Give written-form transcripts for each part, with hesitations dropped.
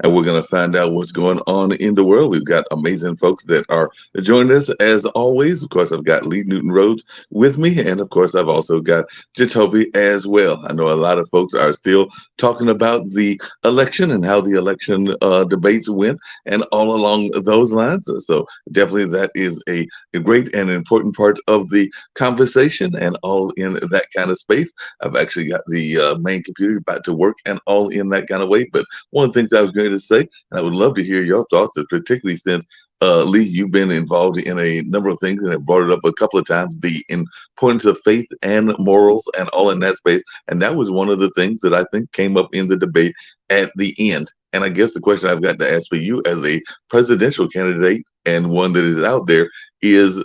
And we're going to find out what's going on in the world. We've got amazing folks that are joining us as always. Of course, I've got Lee Newton Rhodes with me, and of course, I've also got Jacoby as well. I know a lot of folks are still talking about the election and how the election debates went, and all along those lines. So definitely, that is a great and important part of the conversation, and all in that kind of space. I've actually got the main computer about to work, and all in that kind of way. But one of the things I was going to say, and I would love to hear your thoughts, particularly since Lee, you've been involved in a number of things and have brought it up a couple of times, the importance of faith and morals and all in that space. And that was one of the things that I think came up in the debate at the end. And I guess the question I've got to ask for you as a presidential candidate and one that is out there is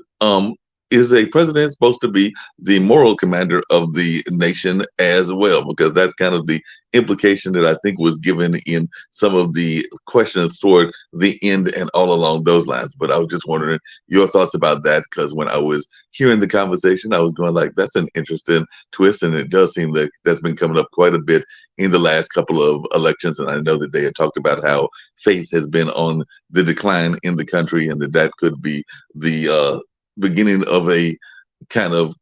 a president supposed to be the moral commander of the nation as well? Because that's kind of the implication that I think was given in some of the questions toward the end and all along those lines. But I was just wondering your thoughts about that, because when I was hearing the conversation, I was going like, that's an interesting twist. And it does seem like that's been coming up quite a bit in the last couple of elections. And I know that they had talked about how faith has been on the decline in the country, and that could be the beginning of a kind of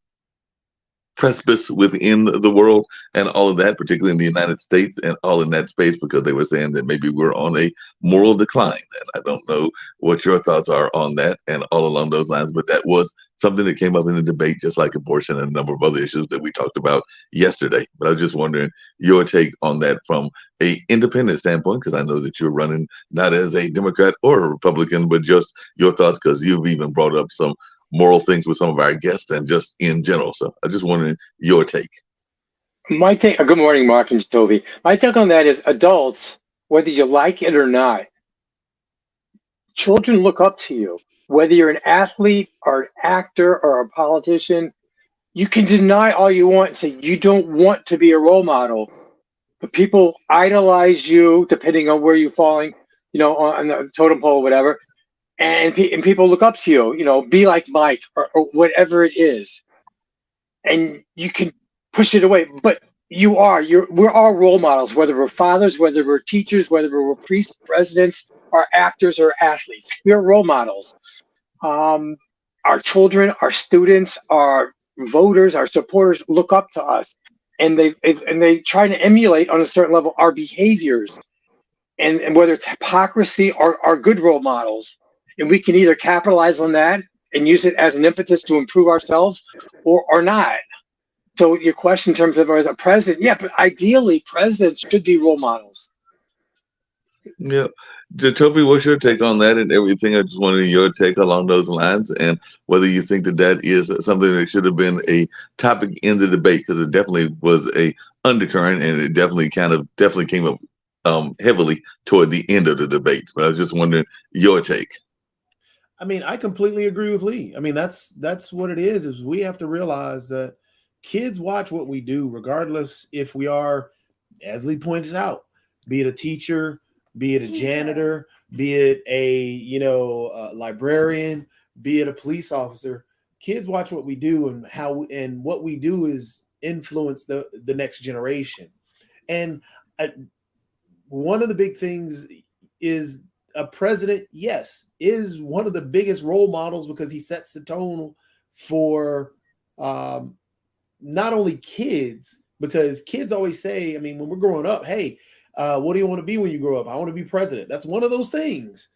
precipice within the world and all of that, particularly in the United States and all in that space, because they were saying that maybe we're on a moral decline. And I don't know what your thoughts are on that and all along those lines, but that was something that came up in the debate, just like abortion and a number of other issues that we talked about yesterday. But I was just wondering your take on that from a independent standpoint, because I know that you're running not as a Democrat or a Republican, but just your thoughts, because you've even brought up some moral things with some of our guests and just in general. So I just wanted your take. My take, good morning, Mark and Toby. My take on that is adults, whether you like it or not, children look up to you. Whether you're an athlete or an actor or a politician, you can deny all you want and say you don't want to be a role model, but people idolize you depending on where you're falling, on the totem pole or whatever. And people look up to you, be like Mike or whatever it is. And you can push it away, but we're all role models, whether we're fathers, whether we're teachers, whether we're priests, presidents, or actors or athletes. We're role models. Our children, our students, our voters, our supporters look up to us, and they try to emulate on a certain level our behaviors, and whether it's hypocrisy or good role models. And we can either capitalize on that and use it as an impetus to improve ourselves or not. So your question in terms of as a president, yeah, but ideally presidents should be role models. Yeah. Toby, what's your take on that and everything? I just wanted your take along those lines, and whether you think that is something that should have been a topic in the debate, because it definitely was a undercurrent, and it definitely came up heavily toward the end of the debate. But I was just wondering your take. I mean, I completely agree with Lee. I mean, that's what it is we have to realize that kids watch what we do, regardless if we are, as Lee pointed out, be it a teacher, be it a janitor, be it a librarian, be it a police officer. Kids watch what we do, and what we do is influence the next generation. And one of the big things is a president, yes, is one of the biggest role models, because he sets the tone for not only kids, because kids always say, I mean, when we're growing up, hey, what do you want to be when you grow up? I want to be president. That's one of those things.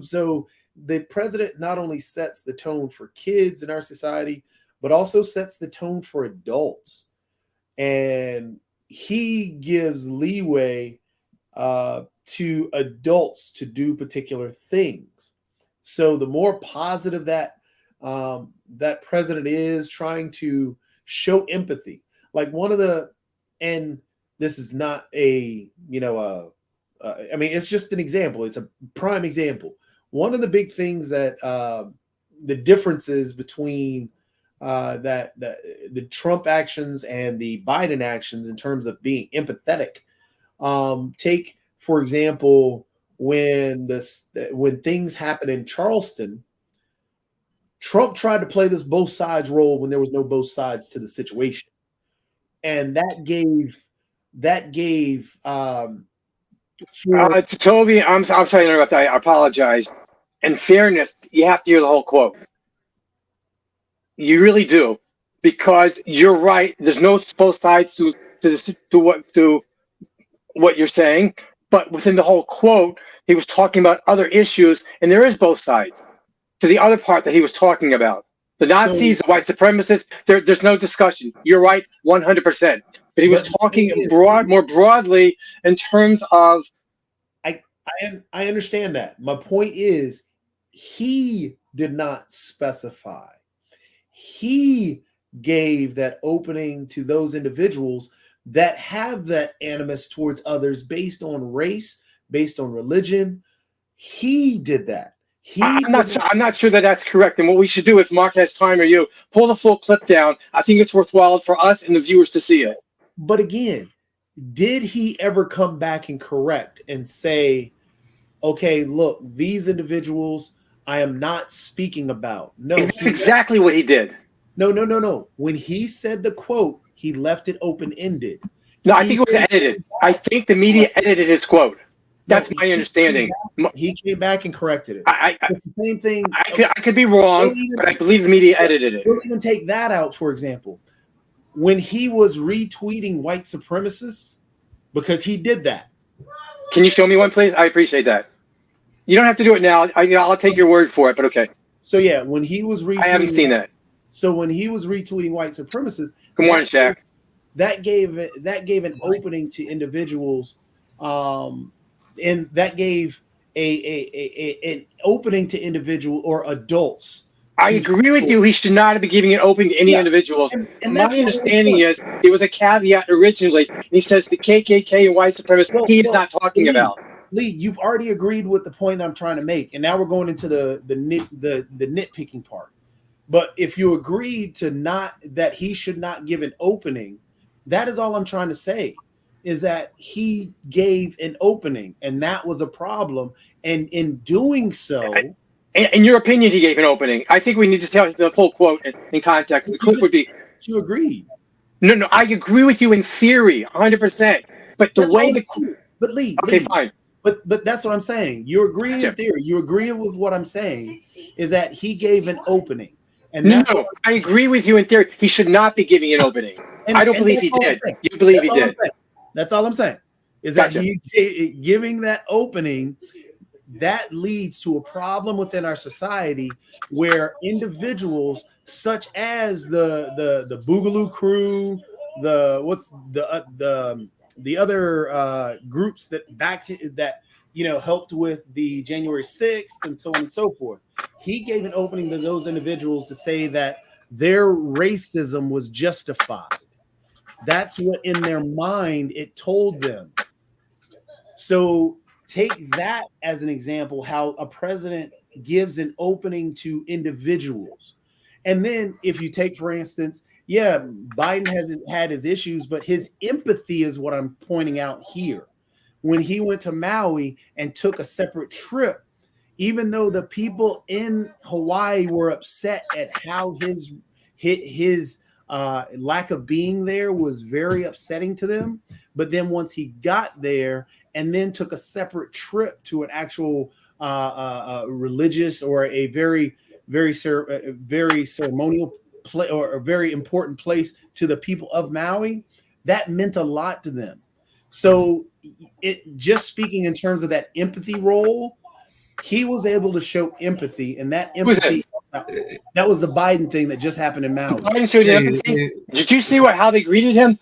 So the president not only sets the tone for kids in our society, but also sets the tone for adults. And he gives leeway to adults to do particular things. So the more positive that that president is trying to show empathy, like one of the, and this is not a, I mean, it's just an example. It's a prime example. One of the big things that the differences between the Trump actions and the Biden actions in terms of being empathetic. Take, for example, when things happen in Charleston, Trump tried to play this both sides role when there was no both sides to the situation, and that gave Toby, I'm sorry to interrupt. I apologize. In fairness, you have to hear the whole quote. You really do, because you're right. There's no both sides to what you're saying, but within the whole quote, he was talking about other issues, and there is both sides to the other part that he was talking about. The Nazis, the white supremacists, there's no discussion. You're right, 100%. But he was talking more broadly in terms of. I understand that. My point is, he did not specify. He gave that opening to those individuals that have that animus towards others based on race, based on religion. He did that. I'm not sure that that's correct. And what we should do, if Mark has time or you, pull the full clip down. I think it's worthwhile for us and the viewers to see it. But again, did he ever come back and correct and say, okay, look, these individuals I am not speaking about? No, that's exactly what he did. No. When he said the quote, he left it open-ended. No, I think it was edited. I think the media edited his quote. That's my understanding. He came back and corrected it. It's the same thing. I could be wrong, but I believe the media edited it. We'll even take that out, for example. When he was retweeting white supremacists, because he did that. Can you show me one, please? I appreciate that. You don't have to do it now. I'll take your word for it, but okay. So yeah, when he was retweeting, I haven't seen that. So when he was retweeting white supremacists, good morning, Shaq. That gave an opening to individuals, and that gave an opening to individual or adults. I agree with you. He should not be giving it open to any individuals. And my understanding is there was a caveat originally, and he says the KKK and white supremacists. He is not talking about. Lee, you've already agreed with the point I'm trying to make, and now we're going into the nitpicking part. But if you agreed to that he should not give an opening, that is all I'm trying to say, is that he gave an opening, and that was a problem. And in doing so, in your opinion, he gave an opening. I think we need to tell the full quote in context. The clip would be. You agreed. No, I agree with you in theory, 100%. But the way But Lee, okay, fine. But that's what I'm saying. You agree in theory. You agree with what I'm saying is that he gave an opening. And no, I agree with you in theory. He should not be giving an opening. I don't believe he did. You believe he did. That's all I'm saying. Is that he giving that opening, that leads to a problem within our society where individuals such as the Boogaloo crew, the other groups that helped with the January 6th and so on and so forth. He gave an opening to those individuals to say that their racism was justified. That's what in their mind it told them. So take that as an example, how a president gives an opening to individuals. And then if you take, for instance, Biden hasn't had his issues, but his empathy is what I'm pointing out here. When he went to Maui and took a separate trip, even though the people in Hawaii were upset at how his lack of being there was very upsetting to them. But then once he got there and then took a separate trip to an actual religious or a very ceremonial place or a very important place to the people of Maui, that meant a lot to them. So it just speaking in terms of that empathy role, he was able to show empathy, and that empathy, that was the Biden thing that just happened in Maui. Biden showed empathy. Did you see how they greeted him?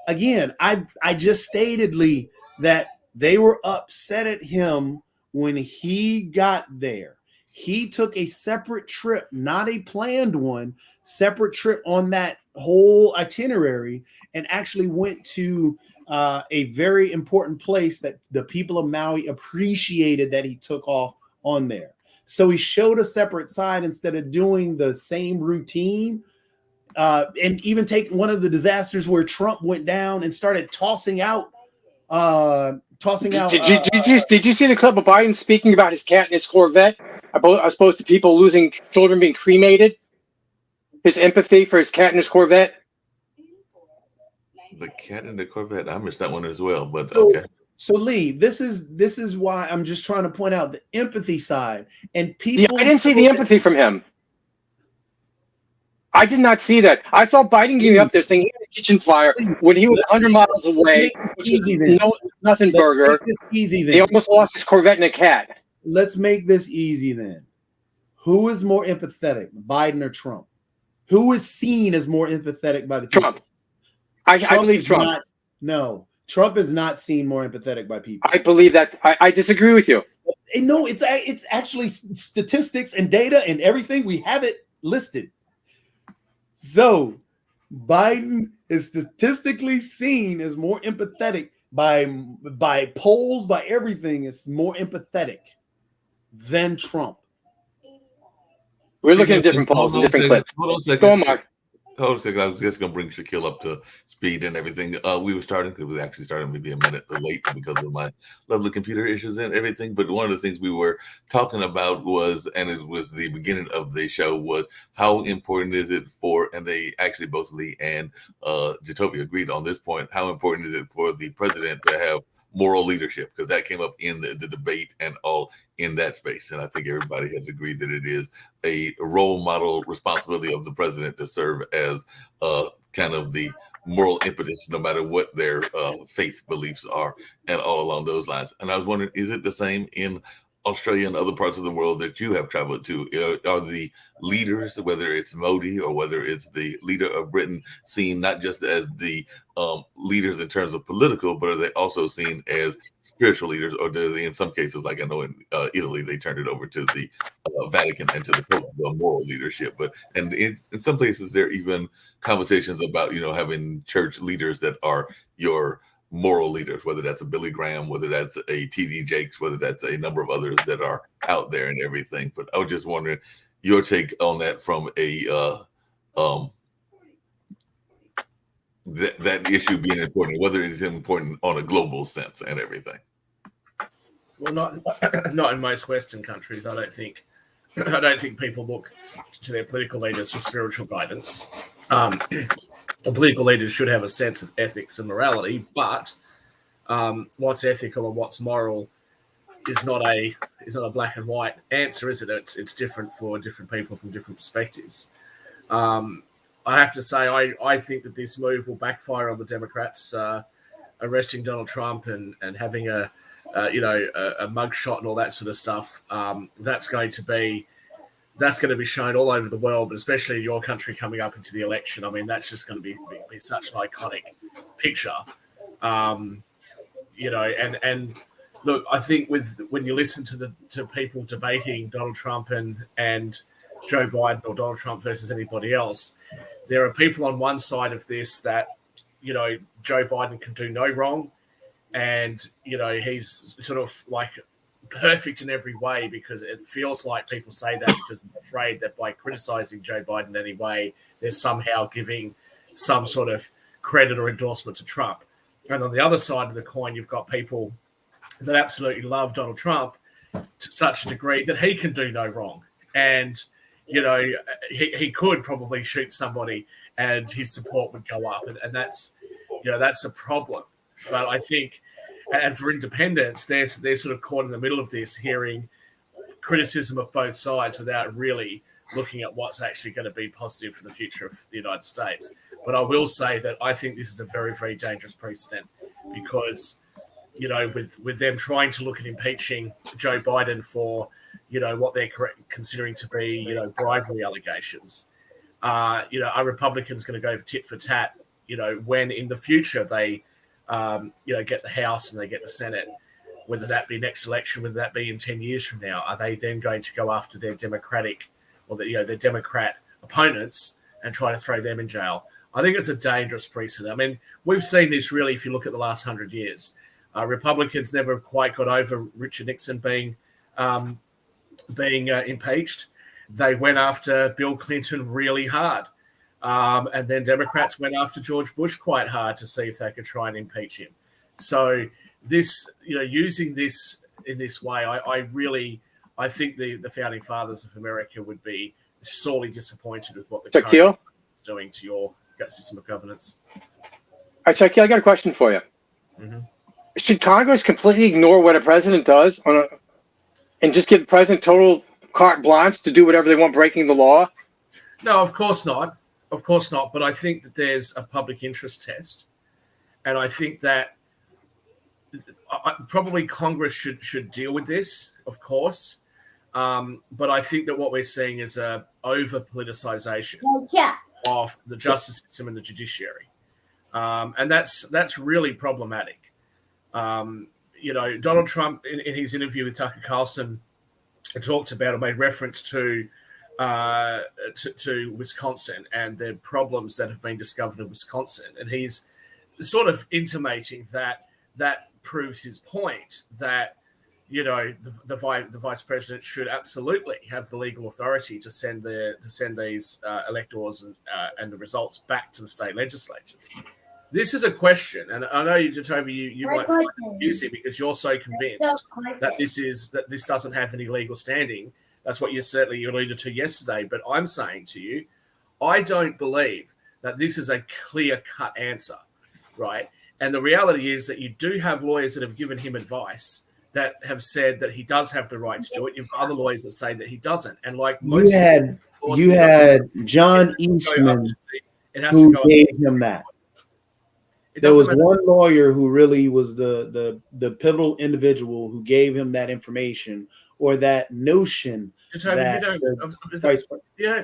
Again, I just stated, Lee, that they were upset at him when he got there. He took a separate trip, not a planned one, separate trip on that whole itinerary, and actually went to a very important place that the people of Maui appreciated that he took off on there. So he showed a separate side instead of doing the same routine. And even take one of the disasters where Trump went down and started tossing out. Did you see the clip of Biden speaking about his cat and his Corvette? I suppose to people losing children being cremated. His empathy for his cat and his Corvette. The cat and the Corvette. I missed that one as well, but okay. So Lee, this is why I'm just trying to point out the empathy side and people. Yeah, I didn't see the empathy from him. I did not see that. I saw Biden getting up there saying he had a kitchen fire when he was 100 miles away, which was nothing burger. Easy then. He almost lost his Corvette and a cat. Let's make this easy then. Who is more empathetic, Biden or Trump? Who is seen as more empathetic by the people? Trump. I believe Trump. No, Trump is not seen more empathetic by people. I believe that. I disagree with you. No, it's actually statistics and data and everything. We have it listed. So Biden is statistically seen as more empathetic by polls, by everything. It's more empathetic than Trump. We're looking at different polls and different clips. Go on, Mark. Hold on a second. I was just going to bring Shaquille up to speed and everything. We were starting because we actually started maybe a minute late because of my lovely computer issues and everything. But one of the things we were talking about was, and it was the beginning of the show, was how important is it for, and they actually both Lee and Jatovi agreed on this point, how important is it for the president to have moral leadership, because that came up in the debate and all in that space. And I think everybody has agreed that it is a role model responsibility of the president to serve as kind of the moral impetus, no matter what their faith beliefs are and all along those lines. And I was wondering, is it the same in Australia and other parts of the world that you have traveled to? Are the leaders, whether it's Modi or whether it's the leader of Britain, seen not just as the leaders in terms of political, but are they also seen as spiritual leaders? Or do they, in some cases, like I know in Italy, they turned it over to the Vatican and to the Pope, moral leadership. But and in some places, there are even conversations about, having church leaders that are your moral leaders, whether that's a Billy Graham, whether that's a T.D. Jakes, whether that's a number of others that are out there and everything. But I was just wondering your take on that from a that issue being important, whether it is important on a global sense and everything. Well, not in most Western countries. I don't think people look to their political leaders for spiritual guidance. The political leaders should have a sense of ethics and morality, but what's ethical and what's moral is not a black and white answer, is it? It's different for different people from different perspectives. I have to say, I think that this move will backfire on the Democrats, arresting Donald Trump and having a mugshot and all that sort of stuff. That's going to be shown all over the world, but especially in your country coming up into the election. I mean, that's just going to be such an iconic picture. And look, I think when you listen to people debating Donald Trump and Joe Biden or Donald Trump versus anybody else, there are people on one side of this that, Joe Biden can do no wrong. And, he's sort of like perfect in every way, because it feels like people say that because they're afraid that by criticizing Joe Biden anyway, they're somehow giving some sort of credit or endorsement to Trump. And on the other side of the coin, you've got people that absolutely love Donald Trump to such a degree that he can do no wrong. And, he could probably shoot somebody and his support would go up. And that's a problem. But I think, and for independents, they're sort of caught in the middle of this, hearing criticism of both sides without really looking at what's actually going to be positive for the future of the United States. But I will say that I think this is a very, very dangerous precedent because, with them trying to look at impeaching Joe Biden for, what they're considering to be, bribery allegations, are Republicans going to go tit for tat, when in the future they, get the House and they get the Senate, whether that be next election, whether that be in 10 years from now, are they then going to go after their Democratic or their Democrat opponents and try to throw them in jail? I think it's a dangerous precedent. I mean, we've seen this really if you look at the last 100 years. Republicans never quite got over Richard Nixon being impeached. They went after Bill Clinton really hard. And then Democrats went after George Bush quite hard to see if they could try and impeach him. So this, using this in this way, I think the founding fathers of America would be sorely disappointed with what the Shaquille is doing to your system of governance. All right, Shaquille, I got a question for you. Mm-hmm. Should Congress completely ignore what a president does and just give the president total carte blanche to do whatever they want, breaking the law? No, of course not. Of course not. But I think that there's a public interest test. And I think that probably Congress should deal with this, of course. But I think that what we're seeing is a over-politicization of the justice system and the judiciary. And that's really problematic. Donald Trump, in his interview with Tucker Carlson, talked about or made reference to Wisconsin and the problems that have been discovered in Wisconsin. And he's sort of intimating that proves his point that, the vice president should absolutely have the legal authority to send these electors and the results back to the state legislatures. This is a question, and I know, Jatovi, you might find it confusing because you're so convinced that this doesn't have any legal standing. That's what you alluded to yesterday. But I'm saying to you, I don't believe that this is a clear-cut answer, right? And the reality is that you do have lawyers that have given him advice that have said that he does have the right to do it. You've got other lawyers that say that he doesn't. And like most you had John Eastman who gave him that. There was one lawyer who really was the pivotal individual who gave him that information or that notion. Jatovi,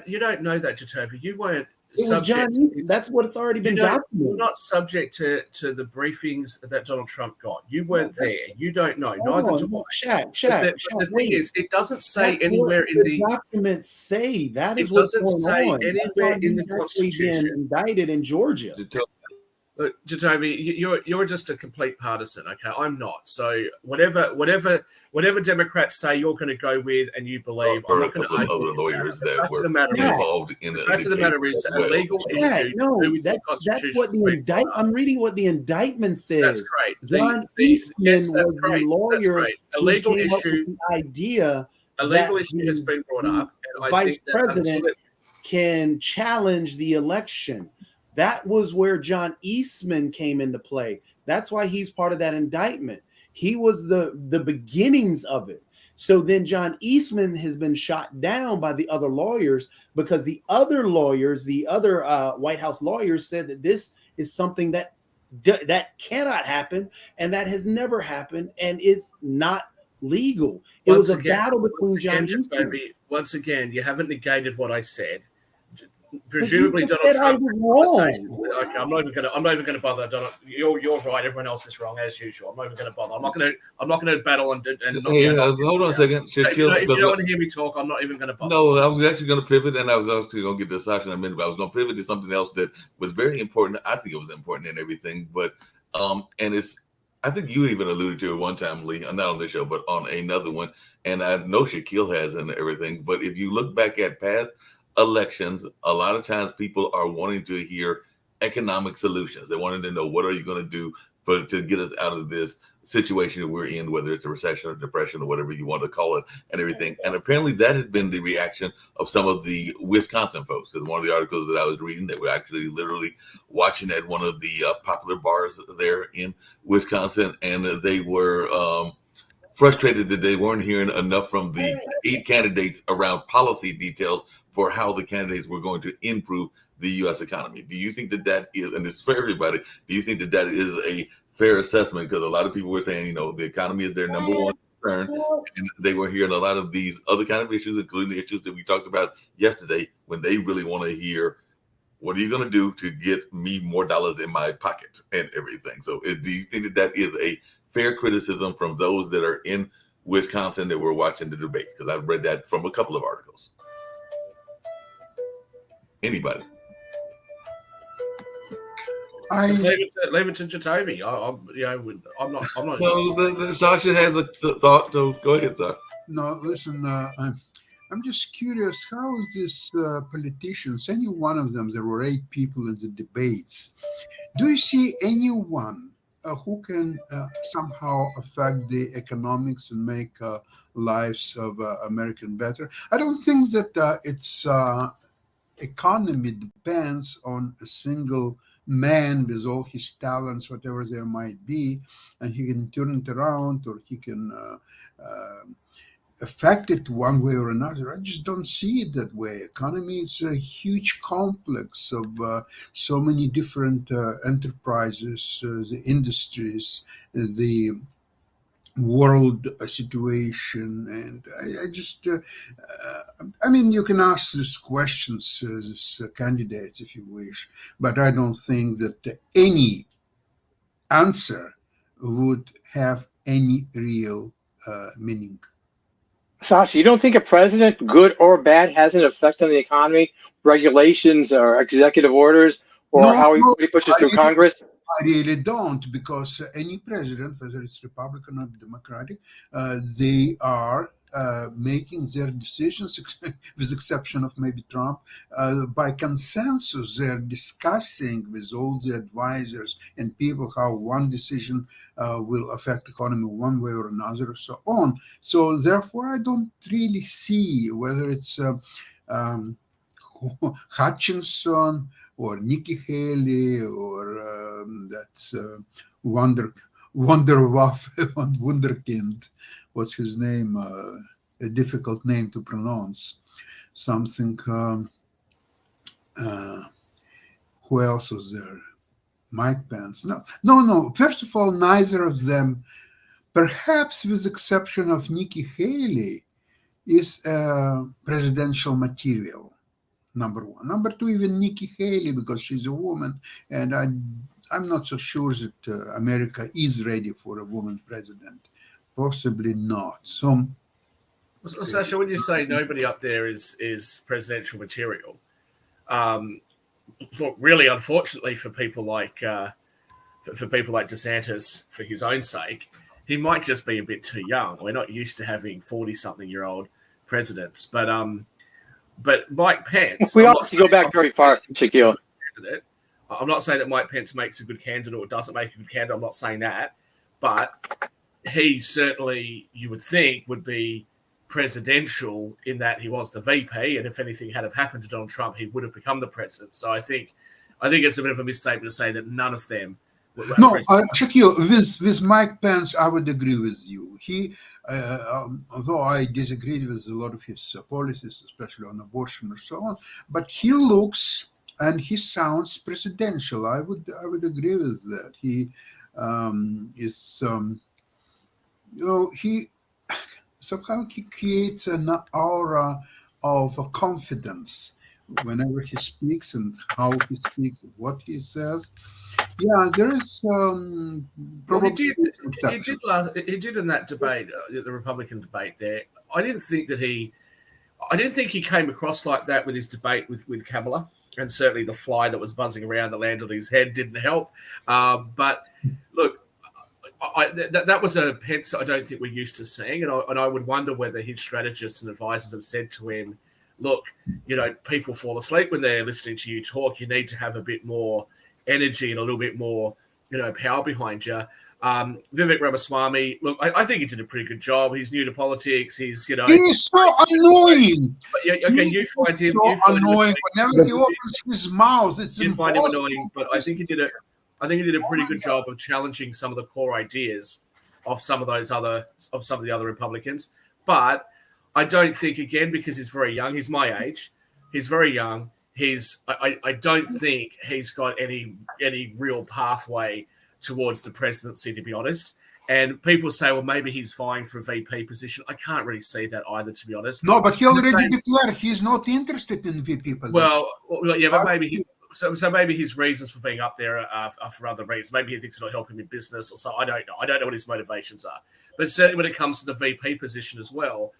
you don't know that, Jatovi. You weren't subject. That's what it's already been documented. You're not subject to the briefings that Donald Trump got. You weren't there. You don't know. Neither do I. Shaq, the thing is, it doesn't say anywhere in the documents say that is what's going on. It doesn't say anywhere in the Constitution. Indicted in Georgia. Look, Jatovi, you're just a complete partisan, okay? I'm not. So whatever Democrats say, you're going to go with, and you believe. I'm not going to argue. Other lawyers that were involved in the fact of the matter is a legal issue. No, that's what the indictment. I'm reading what the indictment says. That's great. John Eastman was the lawyer. That's great. A legal issue. Idea. A legal issue has been brought up, and Vice President can challenge the election. That was where John Eastman came into play. That's why he's part of that indictment. He was the beginnings of it. So then John Eastman has been shot down by the other lawyers because the other lawyers, the other White House lawyers said that this is something that cannot happen and that has never happened and is not legal. It was a battle between John Eastman. Once again, you haven't negated what I said. Presumably Donald Trump. Okay, I'm not even going to bother. Donald, you're right. Everyone else is wrong as usual. I'm not even going to bother. I'm not going to battle and hold on a second. If you don't want to hear me talk, I'm not even going to bother. No, I was actually going to pivot, and I was actually going to get to Sasha in a minute. But I was going to pivot to something else that was very important. I think it was important in everything, but and it's. I think you even alluded to it one time, Lee, not on this show, but on another one. And I know Shaquille has and everything. But if you look back at past elections, a lot of times people are wanting to hear economic solutions. They wanted to know, what are you going to do to get us out of this situation that we're in, whether it's a recession or depression or whatever you want to call it and everything. And apparently that has been the reaction of some of the Wisconsin folks. Because one of the articles that I was reading, they were actually literally watching at one of the popular bars there in Wisconsin, and they were frustrated that they weren't hearing enough from the 8 candidates around policy details for how the candidates were going to improve the U.S. economy. Do you think that is, and this is for everybody, do you think that is a fair assessment? Because a lot of people were saying, the economy is their number one concern, and they were hearing a lot of these other kind of issues, including the issues that we talked about yesterday, when they really want to hear, what are you going to do to get me more dollars in my pocket and everything? So do you think that is a fair criticism from those that are in Wisconsin that were watching the debates? Because I've read that from a couple of articles. Anybody? Just leave it to Jacoby. I'm not. No, Sasha has a thought. So go ahead, Sasha. No, listen. I'm just curious. How is this politicians? Any one of them? There were 8 people in the debates. Do you see anyone who can somehow affect the economics and make lives of American better? I don't think that its economy depends on a single man with all his talents, whatever there might be, and he can turn it around, or he can affect it one way or another. I just don't see it that way. Economy is a huge complex of so many different enterprises, the industries, the world situation, and I just you can ask these questions as candidates if you wish, but I don't think that any answer would have any real meaning. Sasha, you don't think a president, good or bad, has an effect on the economy, regulations or executive orders, or how he pushes through Congress? I really don't, because any president, whether it's Republican or Democratic, they are making their decisions, with exception of maybe Trump, by consensus. They're discussing with all the advisors and people how one decision will affect the economy one way or another, so on. So therefore, I don't really see whether it's Hutchinson or Nikki Haley or that's Wunderkind. What's his name? A difficult name to pronounce. Something. Who else was there? Mike Pence. No. First of all, neither of them, perhaps with the exception of Nikki Haley, is presidential material. Number one. Number two, even Nikki Haley, because she's a woman, and I'm not so sure that America is ready for a woman president. Possibly not. So, Sasha, when you say nobody up there is presidential material, look, really, unfortunately for people like DeSantis, for his own sake, he might just be a bit too young. We're not used to having 40-something-year-old presidents, but Mike Pence. We ought to go back very far, Shaquille. I'm not saying that Mike Pence makes a good candidate or doesn't make a good candidate. I'm not saying that. But he certainly, you would think, would be presidential in that he was the VP. And if anything had have happened to Donald Trump, he would have become the president. So I think it's a bit of a misstatement to say that none of them. No, Shaquille, with Mike Pence, I would agree with you. He, although I disagreed with a lot of his policies, especially on abortion and so on, but he looks and he sounds presidential. I would agree with that. He is, he somehow he creates an aura of confidence whenever he speaks and how he speaks and what he says. Yeah, there is probably he did in that debate, the Republican debate there. I didn't think he came across like that with his debate with Kamala, and certainly the fly that was buzzing around that landed on his head didn't help. But look, that was a Pence I don't think we're used to seeing, and I would wonder whether his strategists and advisors have said to him, look, people fall asleep when they're listening to you talk. You need to have a bit more energy and a little bit more, power behind you. Vivek Ramaswamy, look, I think he did a pretty good job. He's new to politics. He's, He's so annoying. But you find him so annoying. Whenever he opens his mouth, it's you find him annoying. But I think he did a pretty good job of challenging some of the core ideas of some of the other Republicans. But I don't think, again, because he's very young, he's my age. He's very young. I don't think he's got any real pathway towards the presidency, to be honest. And people say, well, maybe he's vying for a VP position. I can't really see that either, to be honest. No, but he already declared he's not interested in VP position. Well, yeah, but maybe so maybe his reasons for being up there are for other reasons. Maybe he thinks it'll help him in business or so. I don't know. I don't know what his motivations are. But certainly when it comes to the VP position as well,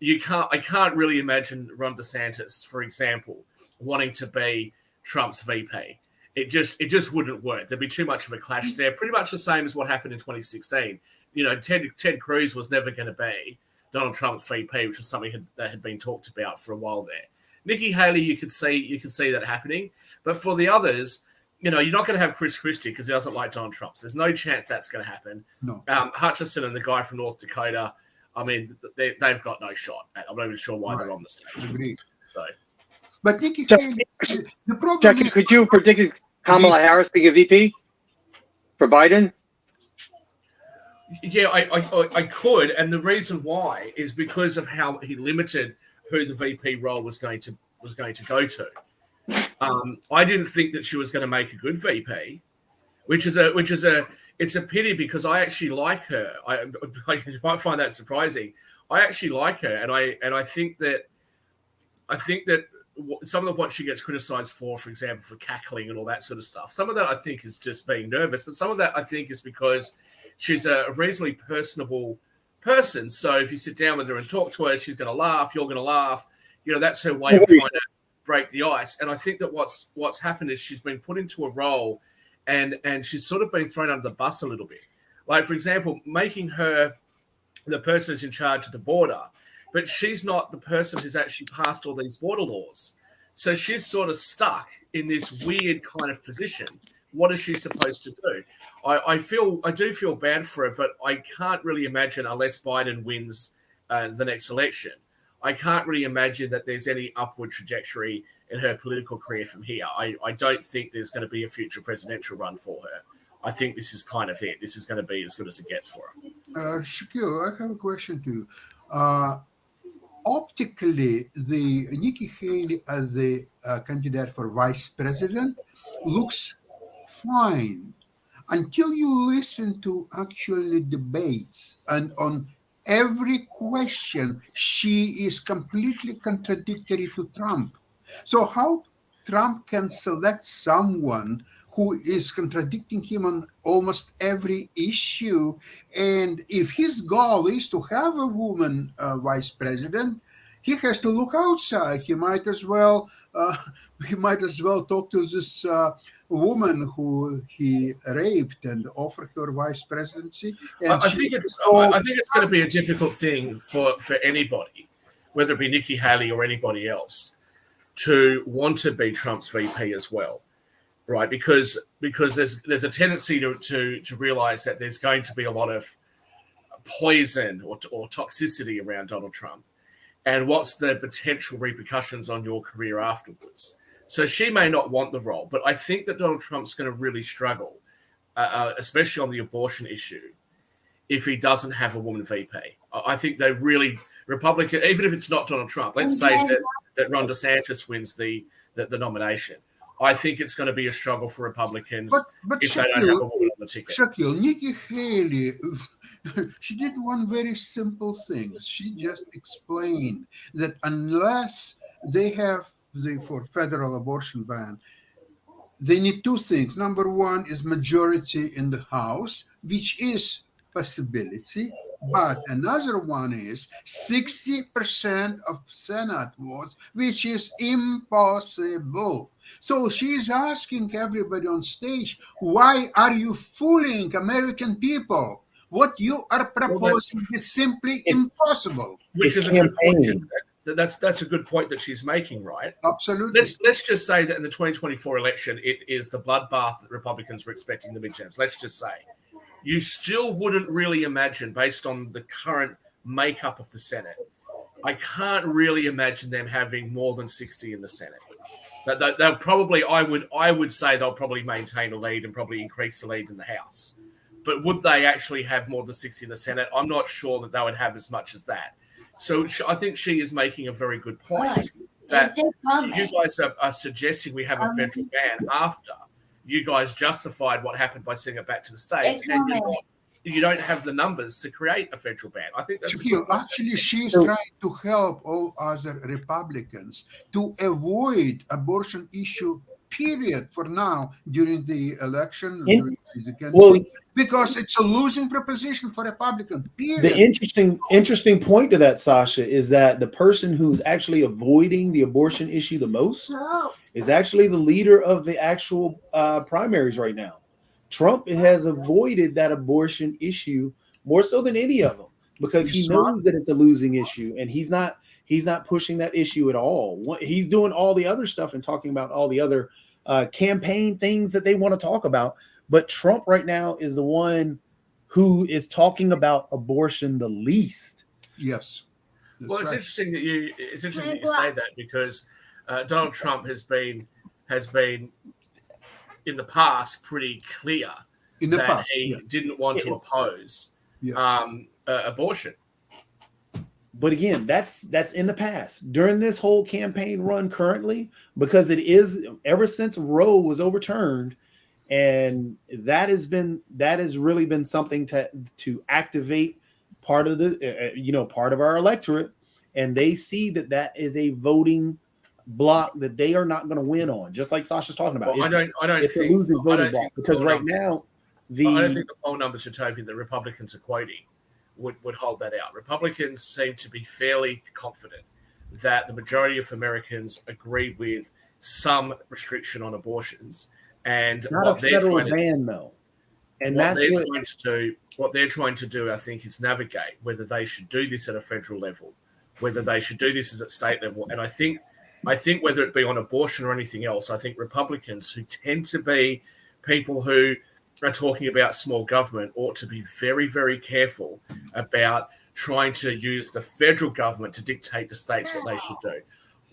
I can't really imagine Ron DeSantis, for example, wanting to be Trump's VP. It just wouldn't work. There'd be too much of a clash there. Pretty much the same as what happened in 2016. You know, Ted Cruz was never going to be Donald Trump's VP, which was something that had been talked about for a while there. Nikki Haley, you could see that happening. But for the others, you know, you're not going to have Chris Christie because he doesn't like Donald Trump. So there's no chance that's going to happen. No. Hutchison and the guy from North Dakota, I mean, they've got no shot. I'm not even sure why they're on the stage. Agreed. So, but Nikki Haley, the problem Jackie, could you predict Kamala Harris being a VP for Biden? Yeah, I could, and the reason why is because of how he limited who the VP role was going to go to. I didn't think that she was going to make a good VP, which is it's a pity because I actually like her. You might find that surprising. I actually like her, and I think that some of what she gets criticized for example, for cackling and all that sort of stuff. Some of that I think is just being nervous, but some of that I think is because she's a reasonably personable person. So if you sit down with her and talk to her, she's going to laugh. You're going to laugh. You know, that's her way of trying to break the ice. And I think that what's happened is she's been put into a role, and she's sort of been thrown under the bus a little bit. Like, for example, making her the person who's in charge of the border, but she's not the person who's actually passed all these border laws. So she's sort of stuck in this weird kind of position. What is she supposed to do? I do feel bad for her, but I can't really imagine, unless Biden wins the next election, I can't really imagine that there's any upward trajectory in her political career from here. I don't think there's going to be a future presidential run for her. I think this is kind of it. This is going to be as good as it gets for her. Shaquille, I have a question too. Optically, the Nikki Haley as the candidate for vice president looks fine until you listen to actually debates, and on every question she is completely contradictory to Trump. So how Trump can select someone who is contradicting him on almost every issue? And if his goal is to have a woman vice president, he has to look outside. He might as well talk to this woman who he raped and offer her vice presidency. And I think it's going to be a difficult thing for anybody, whether it be Nikki Haley or anybody else, to want to be Trump's VP as well, right? Because there's a tendency to realize that there's going to be a lot of poison or toxicity around Donald Trump, and what's the potential repercussions on your career afterwards. So she may not want the role, but I think that Donald Trump's going to really struggle, especially on the abortion issue, if he doesn't have a woman VP. I think they really, Republican, even if it's not Donald Trump, let's say that Ron DeSantis wins the nomination, I think it's going to be a struggle for Republicans but if they don't have a woman on the ticket. Shaquille, Nikki Haley, she did one very simple thing. She just explained that unless they have for federal abortion ban, they need two things. Number one is majority in the House, which is possibility, but another one is 60% of Senate votes, which is impossible. So she's asking everybody on stage, why are you fooling American people? What you are proposing is simply impossible. Which is a good point. That's a good point that she's making, right? Absolutely. Let's just say that in the 2024 election, it is the bloodbath that Republicans were expecting the midterms. Let's just say. You still wouldn't really imagine, based on the current makeup of the Senate, I can't really imagine them having more than 60 in the Senate. They'll probably, I would say they'll probably maintain a lead and probably increase the lead in the House. But would they actually have more than 60 in the Senate? I'm not sure that they would have as much as that. So I think she is making a very good point that you guys are suggesting we have a federal ban after you guys justified what happened by sending it back to the states, and you don't have the numbers to create a federal ban. I think that's actually she's trying to help all other Republicans to avoid abortion issue. Period. For now, during the election, because it's a losing proposition for Republicans. Period. The interesting point to that, Sasha, is that the person who's actually avoiding the abortion issue the most is actually the leader of the actual primaries right now. Trump has avoided that abortion issue more so than any of them because he knows that it's a losing issue, and he's not pushing that issue at all. He's doing all the other stuff and talking about all the other campaign things that they want to talk about. But Trump right now is the one who is talking about abortion the least. Yes. Well, it's interesting that you say that because Donald Trump has been in the past pretty clear that he didn't want to oppose abortion. But again, that's in the past. During this whole campaign run currently, because it is ever since Roe was overturned, and that has really been something to activate part of the part of our electorate, and they see that is a voting block that they are not going to win on, just like Sasha's talking about. Well, I don't think right now I don't think the poll numbers should tell you that Republicans are quoting would hold that out. Republicans seem to be fairly confident that the majority of Americans agree with some restriction on abortions, and not a federal ban though. And what they're trying to do, I think, is navigate whether they should do this at a federal level, whether they should do this at state level, and I think whether it be on abortion or anything else, I think Republicans who tend to be people who are talking about small government ought to be very, very careful about trying to use the federal government to dictate to states what they should do.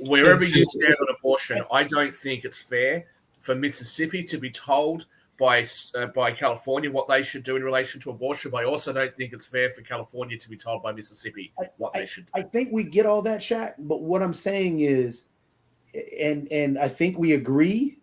Wherever you stand on abortion, I don't think it's fair for Mississippi to be told by California what they should do in relation to abortion, but I also don't think it's fair for California to be told by Mississippi what they should do. I think we get all that, Shaq, but what I'm saying is, and I think we agree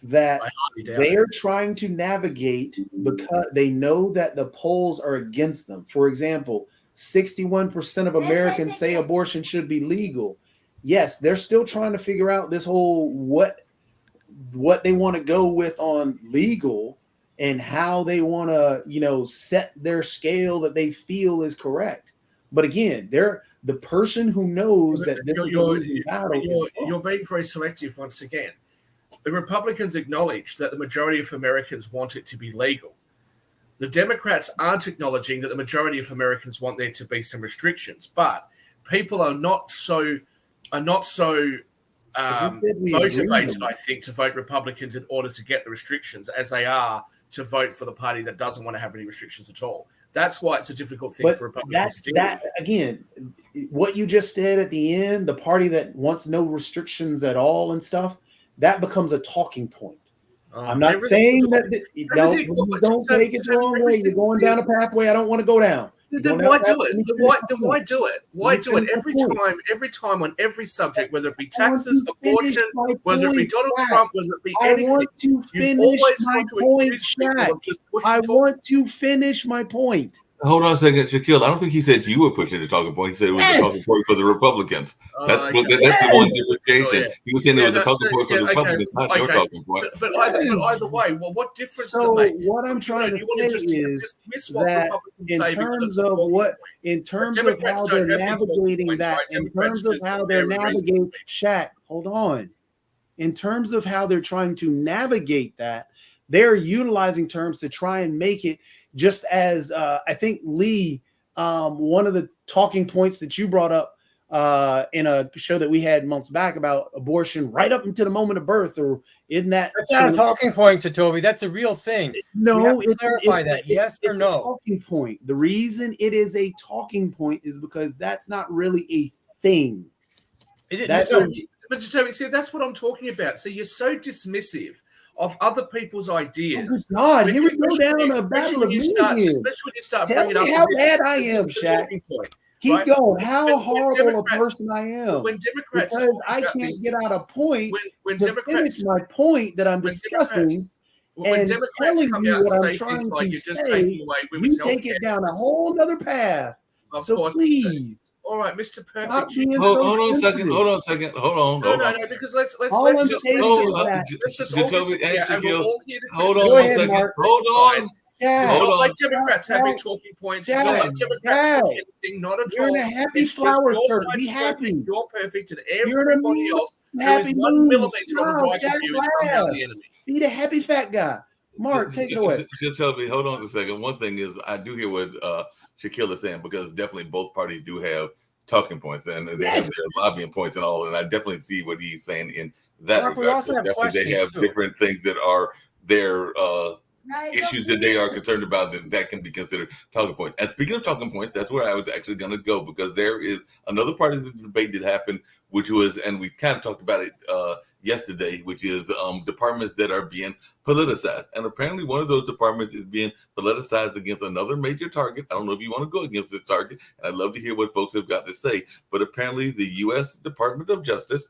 that they are trying to navigate because they know that the polls are against them. For example, 61% of Americans say abortion should be legal. Yes, they're still trying to figure out this whole what they want to go with on legal and how they want to, set their scale that they feel is correct. But again, they're the person who knows that this is a losing battle. You're being very selective once again. The Republicans acknowledge that the majority of Americans want it to be legal. The Democrats aren't acknowledging that the majority of Americans want there to be some restrictions, but people are not so motivated, I think, to vote Republicans in order to get the restrictions as they are to vote for the party that doesn't want to have any restrictions at all. That's why it's a difficult thing for Republicans to deal with. Again, what you just said at the end, the party that wants no restrictions at all and stuff, that becomes a talking point. I'm not saying that don't take it the wrong way. You're going down a pathway I don't want to go down. Then why do it? Why do it? Why do it every time on every subject, whether it be taxes, abortion, whether it be Donald Trump, whether it be anything? I want to finish my point, Shaq. I want to finish my point. Hold on a second, Shaquille. I don't think he said you were pushing the talking point. He said it was the talking point for the Republicans. That's the one differentiation. He was saying it was the talking point for the Republicans, not your talking point. But either way, well, what difference does it make? What I'm trying to say is that in terms of how they're navigating that, in terms of how they're navigating, Shaq, hold on. In terms of how they're trying to navigate that, they're utilizing terms to try and make it just as I think, Lee, one of the talking points that you brought up in a show that we had months back about abortion right up until the moment of birth, or isn't that? That's not a talking point, Toby. That's a real thing. No, clarify that. Yes or no? Talking point. The reason it is a talking point is because that's not really a thing. But Toby, see, that's what I'm talking about. So you're so dismissive of other people's ideas. Oh God, here we go down a battle of especially when you start bringing up how bad I am, Shaq. Keep Right? going. How When horrible a Democrats- person I am. When Democrats Because talk I about can't these, get out a point when to Democrats finish my point that I'm when discussing when and Democrats telling come you out and what I'm say trying things like to you're just say, taking away you women's take it healthcare down a choices. whole other path. Of So course. please All right, Mr. stop Perfect. being Hold so on a second. sensitive. Hold on a second. Hold on. No, Hold no, on. no. Because let's All I'm just saying Hold is on. that let's just all Jacoby, disagree, and and we'll Shaquille, all hear the hold criticism. on Go a ahead, second. Mark. Hold on. Dad, It's Hold not on. like Democrats having Dad, talking points. It's not like Democrats Dad, push anything. Not at you're all. in a happy It's just flower your shirt. side's Be perfect, happy. you're perfect, and You're in a everybody else who happy is 1 mood. millimeter on the Stop, right Dad, of you is somehow laugh. the enemy. Be the happy fat guy. Mark, take it away. Jacoby, hold on a second. One thing is, I do hear what Shaquille is saying, because definitely both parties do have talking points and they have their lobbying points and all. And I definitely see what he's saying in that Mark, we regard. also have Definitely, they questions, have too. different things that are their issues that they are concerned about, that can be considered talking points. And speaking of talking points, that's where I was actually going to go, because there is another part of the debate that happened, which was, and we kind of talked about it yesterday, which is departments that are being politicized. And apparently one of those departments is being politicized against another major target. I don't know if you want to go against the target, and I'd love to hear what folks have got to say. But apparently the U.S. Department of Justice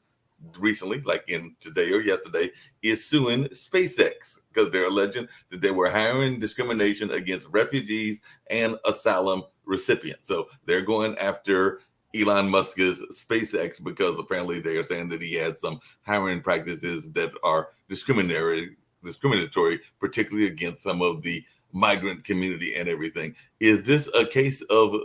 recently, like in today or yesterday, is suing SpaceX because they're alleging that they were hiring discrimination against refugees and asylum recipients. So they're going after Elon Musk's SpaceX because apparently they are saying that he had some hiring practices that are discriminatory, particularly against some of the migrant community and everything. Is this a case of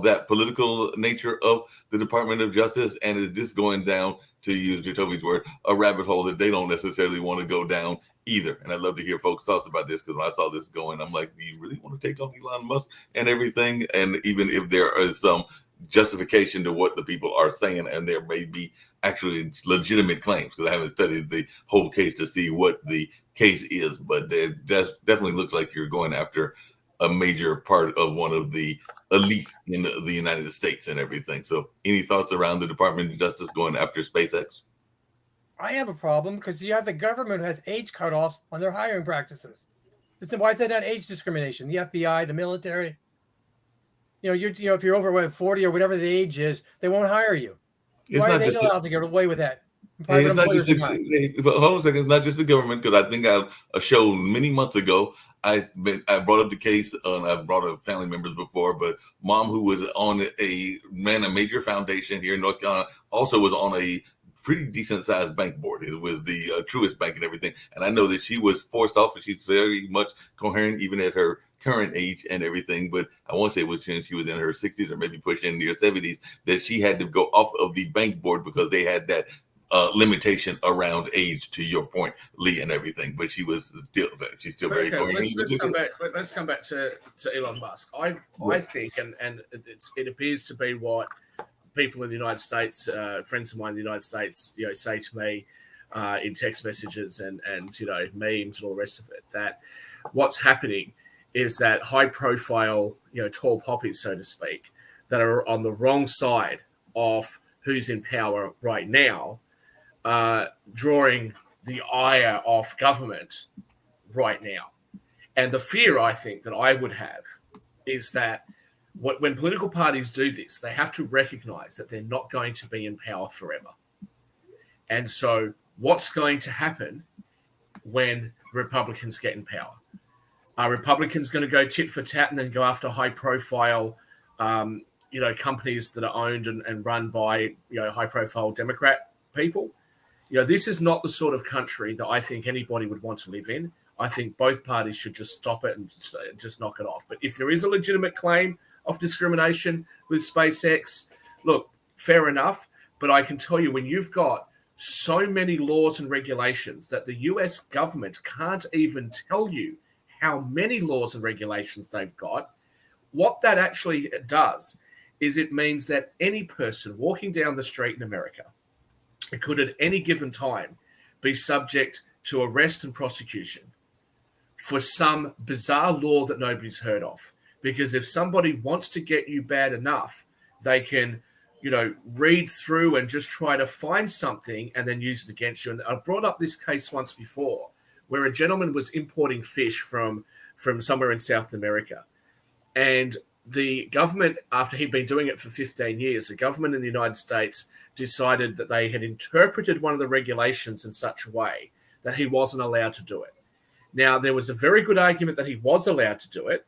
that political nature of the Department of Justice? And is this going down, to use Jacoby's word, a rabbit hole that they don't necessarily want to go down either? And I'd love to hear folks' thoughts about this, because when I saw this going, I'm like, do you really want to take on Elon Musk and everything? And even if there is some justification to what the people are saying, and there may be actually legitimate claims, because I haven't studied the whole case to see what the case is, but there definitely looks like you're going after a major part of one of the elite in the United States and everything. So any thoughts around the Department of Justice going after SpaceX? I have a problem because you have the government who has age cutoffs on their hiring practices. Why is that not age discrimination? The FBI, the military. If you're over 40 or whatever the age is, they won't hire you. Why are they allowed to get away with that? Hold on a second. It's not just the government, because I think a show many months ago, I brought up the case, and I've brought up family members before, but mom who was ran a major foundation here in North Carolina, also was on a pretty decent sized bank board. It was the Truist Bank and everything. And I know that she was forced off, and she's very much coherent even at her current age and everything. But I want to say it was when she was in her 60s or maybe pushing near 70s that she had to go off of the bank board because they had that limitation around age, to your point, Lee, and everything. But she's still very coherent. Let's come back to Elon Musk. I think, and it appears to be what people in the United States, friends of mine in the United States, say to me in text messages and memes and all the rest of it, that what's happening is that high profile, tall poppies, so to speak, that are on the wrong side of who's in power right now, drawing the ire of government right now. And the fear, I think, that I would have is that when political parties do this, they have to recognize that they're not going to be in power forever. And so what's going to happen when Republicans get in power? Are Republicans going to go tit for tat and then go after high profile, companies that are owned and run by, high profile Democrat people? This is not the sort of country that I think anybody would want to live in. I think both parties should just stop it and just knock it off. But if there is a legitimate claim of discrimination with SpaceX, look, fair enough. But I can tell you, when you've got so many laws and regulations that the US government can't even tell you how many laws and regulations they've got, what that actually does is it means that any person walking down the street in America could at any given time be subject to arrest and prosecution for some bizarre law that nobody's heard of. Because if somebody wants to get you bad enough, they can, read through and just try to find something and then use it against you. And I brought up this case once before where a gentleman was importing fish from somewhere in South America. And the government, after he'd been doing it for 15 years, the government in the United States decided that they had interpreted one of the regulations in such a way that he wasn't allowed to do it. Now, there was a very good argument that he was allowed to do it.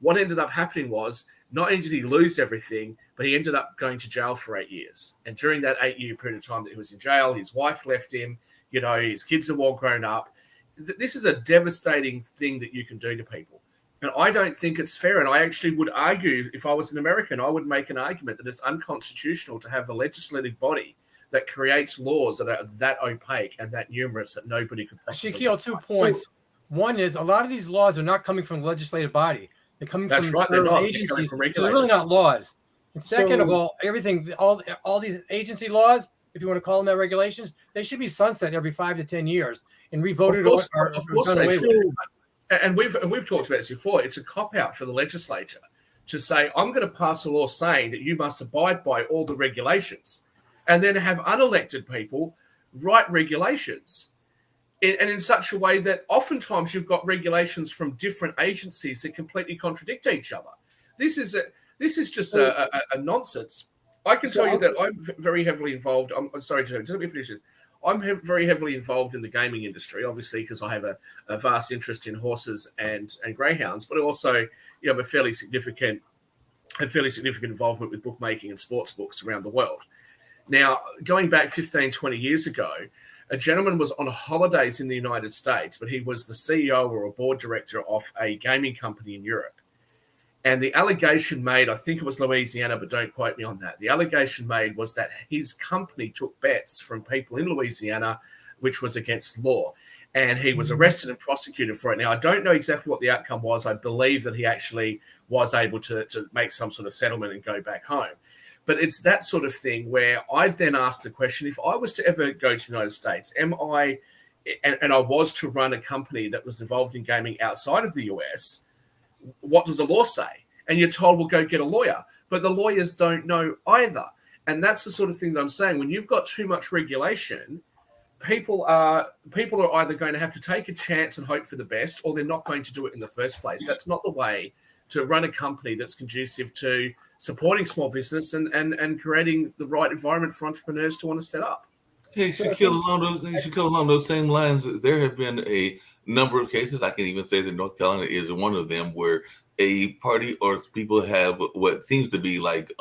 What ended up happening was, not only did he lose everything, but he ended up going to jail for 8 years. And during that 8-year period of time that he was in jail, his wife left him, his kids are all grown up. This is a devastating thing that you can do to people. And I don't think it's fair. And I actually would argue, if I was an American, I would make an argument that it's unconstitutional to have the legislative body that creates laws that are that opaque and that numerous that nobody could possibly. Shaquille, 2 points. One is, a lot of these laws are not coming from the legislative body. They're coming from federal agencies. So they're really not laws. And second of all, everything, all these agency laws, if you want to call them that, regulations, they should be sunset every 5 to 10 years and revoted. Of course they should. And we've talked about this before. It's a cop-out for the legislature to say, I'm going to pass a law saying that you must abide by all the regulations, and then have unelected people write regulations in such a way that oftentimes you've got regulations from different agencies that completely contradict each other. This is just a nonsense. I can tell you that I'm very heavily involved. I'm sorry, Joe, just let me finish this. I'm very heavily involved in the gaming industry, obviously, because I have a vast interest in horses and greyhounds, but also, a fairly significant involvement with bookmaking and sports books around the world. Now, going back 15, 20 years ago, a gentleman was on holidays in the United States, but he was the CEO or a board director of a gaming company in Europe. And the allegation made, I think it was Louisiana, but don't quote me on that. The allegation made was that his company took bets from people in Louisiana, which was against law. And he was arrested and prosecuted for it. Now, I don't know exactly what the outcome was. I believe that he actually was able to make some sort of settlement and go back home. But it's that sort of thing where I've then asked the question, if I was to ever go to the United States, and I was to run a company that was involved in gaming outside of the US, what does the law say? And you're told, well, go get a lawyer. But the lawyers don't know either. And that's the sort of thing that I'm saying. When you've got too much regulation, people are either going to have to take a chance and hope for the best, or they're not going to do it in the first place. That's not the way to run a company that's conducive to supporting small business and creating the right environment for entrepreneurs to want to set up. Hey, Shaquille, along those same lines, there have been a number of cases. I can even say that North Carolina is one of them, where a party or people have what seems to be like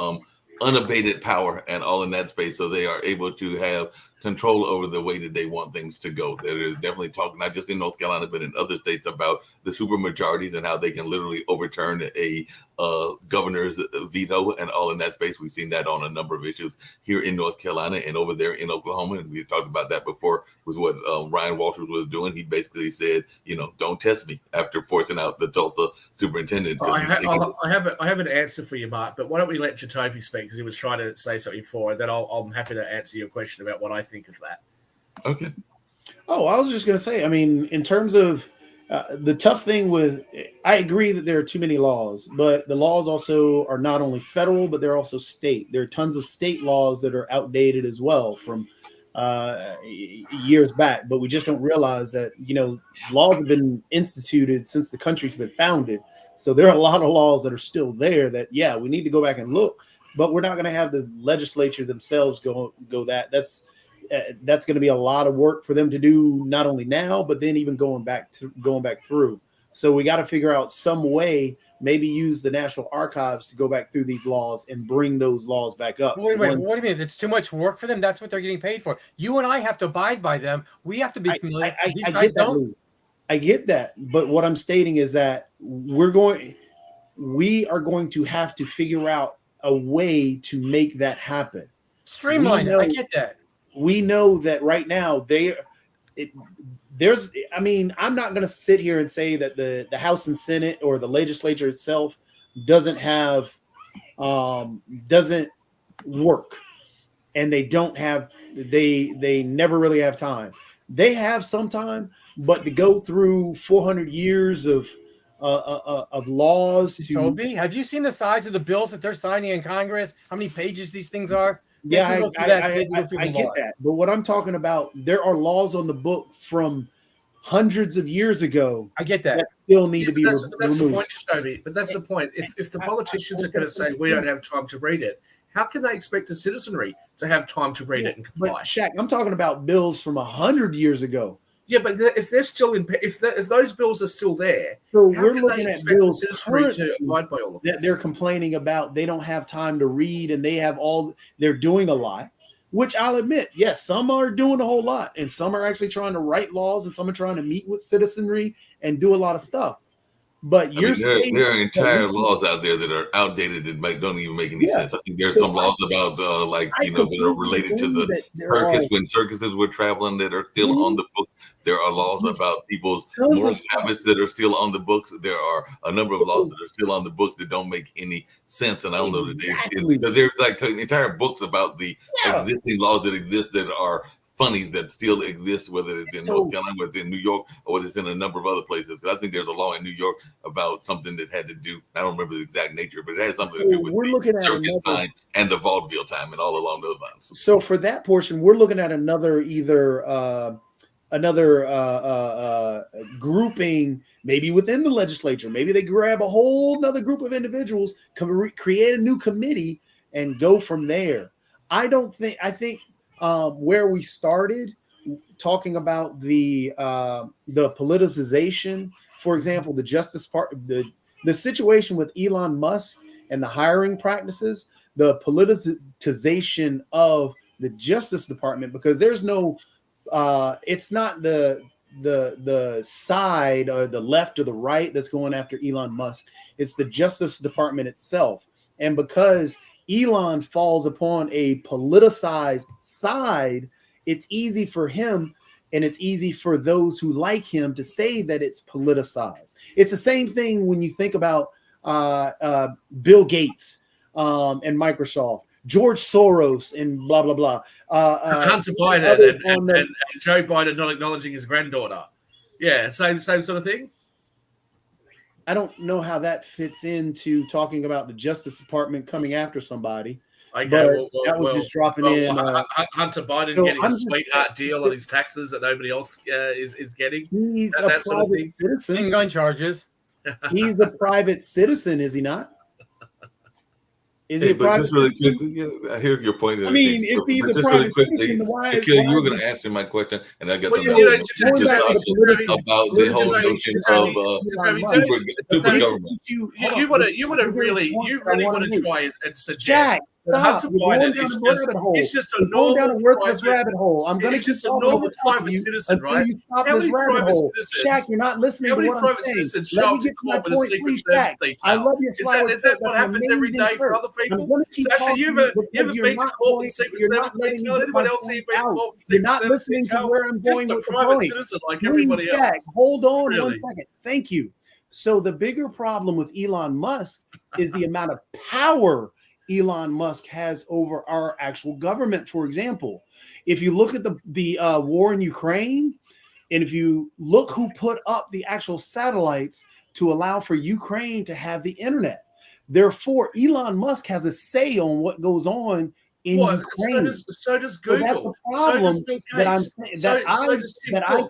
unabated power and all in that space, so they are able to have control over the way that they want things to go. There is definitely talk, not just in North Carolina, but in other states, about the super majorities and how they can literally overturn a governor's veto and all in that space. We've seen that on a number of issues here in North Carolina and over there in Oklahoma. And we talked about that before, was what Ryan Walters was doing. He basically said, don't test me, after forcing out the Tulsa superintendent. I have an answer for you, Mark, but why don't we let Jatovi speak, because he was trying to say something before, and then I'm happy to answer your question about what I think of that. Okay. Oh, I was just going to say, I mean, in terms of the tough thing with, I agree that there are too many laws, but the laws also are not only federal, but they're also state. There are tons of state laws that are outdated as well from years back, but we just don't realize that, laws have been instituted since the country's been founded. So there are a lot of laws that are still there that, we need to go back and look, but we're not going to have the legislature themselves go that. That's going to be a lot of work for them to do, not only now, but then even going back through. So we got to figure out some way, maybe use the National Archives to go back through these laws and bring those laws back up. Wait, what do you mean? It's too much work for them? That's what they're getting paid for. You and I have to abide by them. We have to be familiar. These guys don't. I get that. But what I'm stating is that we are going to have to figure out a way to make that happen. Streamline it. I get that. We know that right now I'm not going to sit here and say that the House and Senate or the legislature itself doesn't work, and they never really have time. They have some time, but to go through 400 years of laws. Toby, have you seen the size of the bills that they're signing in Congress? How many pages these things are? Yeah, I get that. But what I'm talking about, there are laws on the book from hundreds of years ago I get that. that still need to be that's the removed. point, Toby. But that's the point. If the politicians are going to say we don't have time to read it, how can they expect the citizenry to have time to read it and But comply? Shaq, I'm talking about bills from 100 years ago. Yeah, but if they're still in, if those bills are still there, So how we're can looking they at expect the bills citizenry to currently abide by all of that this? they're complaining about. They don't have time to read, and they're doing a lot. Which I'll admit, yes, some are doing a whole lot, and some are actually trying to write laws, and some are trying to meet with citizenry and do a lot of stuff. But I mean, there are entire laws out there that are outdated that don't even make any sense. I think there's some laws about that are related to the circus when circuses were traveling that are still on the books. There are laws about people's moral habits that are still on the books. There are a number of laws that are still on the books that don't make any sense. And I don't know that because there's like entire books about the existing laws that exist that are funny that still exists, whether it's in North Carolina, whether it's in New York, or whether it's in a number of other places. Because I think there's a law in New York about something that had to do, I don't remember the exact nature, but it has something to do with the circus time and the vaudeville time and all along those lines. So for that portion, we're looking at another grouping, maybe within the legislature. Maybe they grab a whole another group of individuals, create a new committee, and go from there. I think where we started talking about the politicization, for example, the Justice part, the situation with Elon Musk and the hiring practices, the politicization of the Justice Department, because there's no, it's not the side or the left or the right that's going after Elon Musk. It's the Justice Department itself, and because Elon falls upon a politicized side, it's easy for him and it's easy for those who like him to say that it's politicized. It's the same thing when you think about Bill Gates and Microsoft, George Soros and blah, blah, blah. Hunter Biden and Joe Biden not acknowledging his granddaughter. Yeah, same sort of thing. I don't know how that fits into talking about the Justice Department coming after somebody. Okay, that was just dropping in. Hunter Biden getting a sweetheart deal on his taxes that nobody else is getting. He's a private citizen. And gun charges. He's a private citizen, is he not? Is he a private citizen? I hear your point. I mean, if he's a private citizen, why? You were going to answer my question, and I guess about the whole notion of super government. You really want to try and suggest Hunter Biden is just a normal rabbit hole. I'm going to just a normal private citizen, right? You stop this rabbit hole. Shaq, you're not listening to what I'm saying. Let me get to my point, please, Shaq. I love your flower. Is that what happens every day for other people? Sasha, you haven't been to court with Secret Service detail. Anyone else here been to court with Secret Service detail? You're not listening to where I'm going with the private citizen like everybody else. Hold on 1 second. Thank you. So the bigger problem with Elon Musk is the amount of power Elon Musk has over our actual government. For example, if you look at the war in Ukraine, and if you look who put up the actual satellites to allow for Ukraine to have the internet, therefore Elon Musk has a say on what goes on in Ukraine. So does Google. So does Bill Gates. I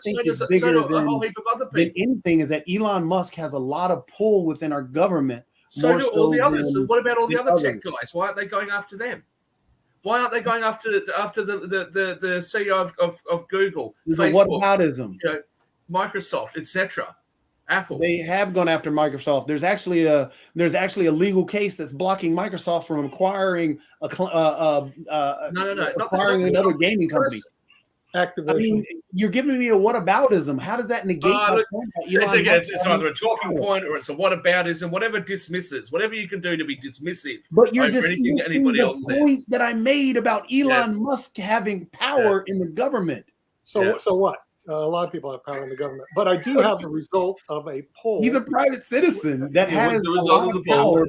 think is bigger than anything is that Elon Musk has a lot of pull within our government. So do all the others. What about all the other tech guys? Why aren't they going after them? Why aren't they going after the CEO of Google, Facebook, whataboutism, Microsoft, etc., Apple? They have gone after Microsoft. There's actually a legal case that's blocking Microsoft from acquiring another gaming company. Activision. I mean, you're giving me a whataboutism. How does that negate? It's either a talking point or it's a whataboutism. Whatever dismisses, whatever you can do to be dismissive. But you're dismissing the point that I made about Elon Musk having power in the government. So what? A lot of people have power in the government, but I do have the result of a poll. He's a private citizen that has the result of the poll. I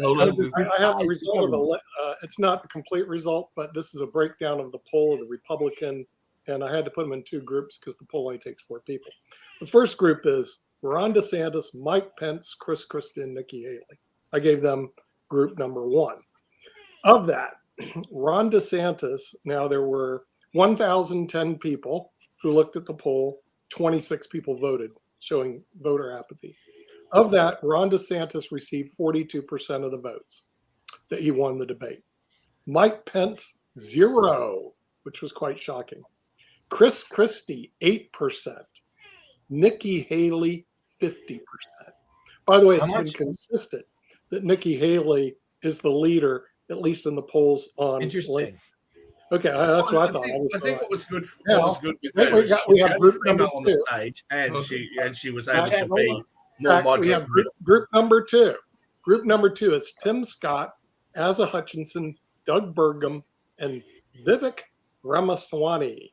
have the result of it's not a complete result, but this is a breakdown of the poll of the Republican. And I had to put them in two groups because the poll only takes 4 people. The first group is Ron DeSantis, Mike Pence, Chris Christie, and Nikki Haley. I gave them group number 1. Of that, Ron DeSantis, now there were 1,010 people who looked at the poll. 26 people voted, showing voter apathy. Of that, Ron DeSantis received 42% of the votes that he won the debate. Mike Pence, 0, which was quite shocking. Chris Christie, 8%. Nikki Haley, 50%. By the way, it's been consistent that Nikki Haley is the leader, at least in the polls on. Interesting. Okay, that's what I thought. I think what was good. Now, What was good with her is we she have had a group female number on the 2. stage, and she was able Okay, to hold be on. more We have moderate. group number 2. Group number 2 is Tim Scott, Asa Hutchinson, Doug Burgum, and Vivek Ramaswamy.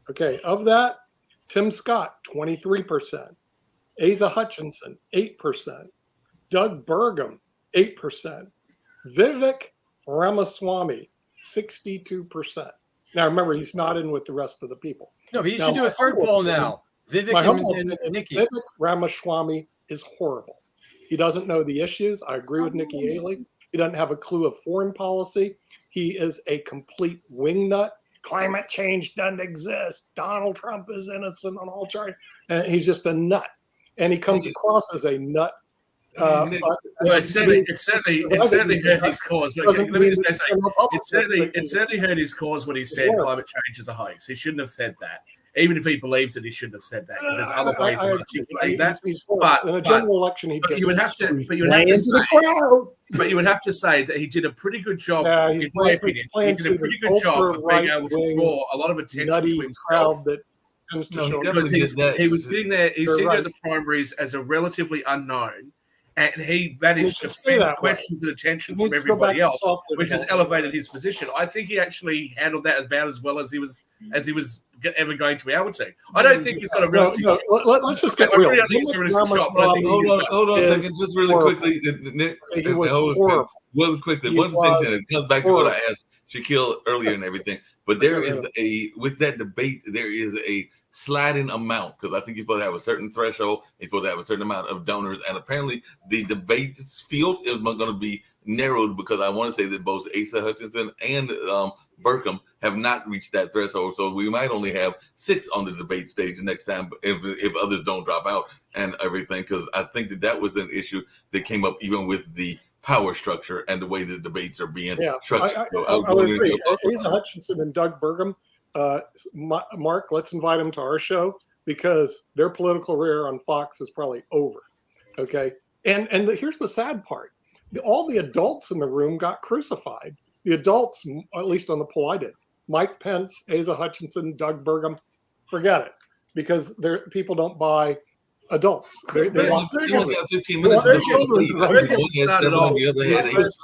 Okay, of that, Tim Scott, 23%. Asa Hutchinson, 8%. Doug Burgum, 8%. Vivek Ramaswamy, 62%. Now remember, he's not in with the rest of the people. No, but you Now, should do a my third humble poll opinion- now. Vivek My humble and opinion, Nikki. Vivek Ramaswamy is horrible. He doesn't know the issues. I agree with Nikki Haley. He doesn't have a clue of foreign policy. He is a complete wingnut. Climate change doesn't exist. Donald Trump is innocent on all charges. And he's just a nut. And he comes across as a nut. Well, it certainly hurt his cause. But let me just say something. It certainly hurt his cause when he said climate change is a hoax. He shouldn't have said that. Even if he believed it, he shouldn't have said that because there's other ways of articulating that. But in a general election, but you would have to say that he did a pretty good job. In my opinion, he did a pretty good job of being able to draw a lot of attention to himself. Because he was sitting there. He's sitting there at the primaries as a relatively unknown. And he managed to fit questions and attention from everybody else, which has elevated his position. I think he actually handled that about as well as he was ever going to be able to. I don't think he's got a realistic. Let's just get real. Hold on a second, just really quickly, Nick. He was horrible. Really quickly, one thing that comes back to what I asked Shaquille earlier and everything. But there is with that debate, there is a sliding amount because I think you're supposed to have a certain threshold. You're supposed to have a certain amount of donors, and apparently the debate field is going to be narrowed because I want to say that both Asa Hutchinson and Burkham have not reached that threshold. So we might only have 6 on the debate stage next time if others don't drop out and everything. Because I think that was an issue that came up even with the power structure and the way the debates are being structured. I would agree. Asa Hutchinson and Doug Burgum. Mark, let's invite them to our show because their political career on Fox is probably over. Okay. And here's the sad part. All the adults in the room got crucified. The adults, at least on the poll I did, Mike Pence, Asa Hutchinson, Doug Burgum, forget it because people don't buy adults. They want 15 minutes.